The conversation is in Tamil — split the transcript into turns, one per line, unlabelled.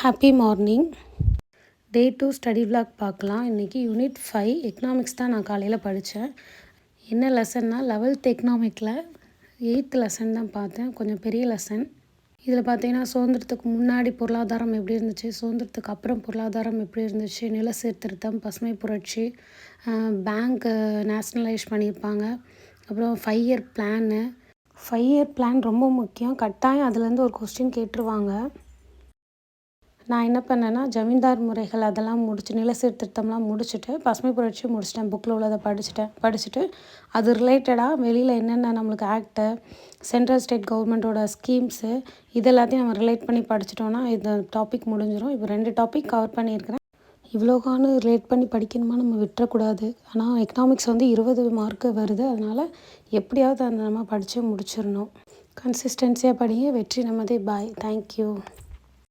Happy morning. Day 2 study vlog பார்க்கலாம். இன்றைக்கி யூனிட் 5 எக்கனாமிக்ஸ் தான் நான் காலையில் படித்தேன். என்ன லெசன்னா 11th எக்கனாமிக்கில் 8th லெசன் தான் பார்த்தேன். கொஞ்சம் பெரிய லெசன். இதில் பார்த்தீங்கன்னா சுதந்திரத்துக்கு முன்னாடி பொருளாதாரம் எப்படி இருந்துச்சு, சுதந்திரத்துக்கு அப்புறம் பொருளாதாரம் எப்படி இருந்துச்சு, நில சீர்திருத்தம், பசுமை புரட்சி, பேங்க் நேஷ்னலைஸ் பண்ணியிருப்பாங்க. அப்புறம் 5 இயர் பிளானு. 5 இயர் பிளான் ரொம்ப முக்கியம். கட்டாயம் அதுலேருந்து ஒரு கொஸ்டின் கேட்டுருவாங்க. நான் என்ன பண்ணேன்னா ஜமீன்தார் முறைகள் அதெல்லாம் நில சீர்திருத்தம்லாம் முடிச்சுட்டு பசுமை புரட்சி முடிச்சிட்டேன். புக்கில் உள்ளதை படிச்சுட்டு அது ரிலேட்டடாக வெளியில் என்னென்ன நம்மளுக்கு ஆக்ட்டு, சென்ட்ரல் ஸ்டேட் கவர்மெண்ட்டோட ஸ்கீம்ஸு இது எல்லாத்தையும் நம்ம ரிலேட் பண்ணி படிச்சிட்டோன்னா இந்த டாபிக் முடிஞ்சிடும். இப்போ 2 டாபிக் கவர் பண்ணியிருக்கிறேன். இவ்வளோகானு ரிலேட் பண்ணி படிக்கணுமா நம்ம விட்டுறக்கூடாது. ஆனால் எக்கனாமிக்ஸ் 20 மார்க்கு வருது. அதனால் எப்படியாவது அந்த நம்ம படித்து முடிச்சிடணும். கன்சிஸ்டன்சியாக படிங்க. வெற்றி நமதே. பாய். தேங்க்யூ.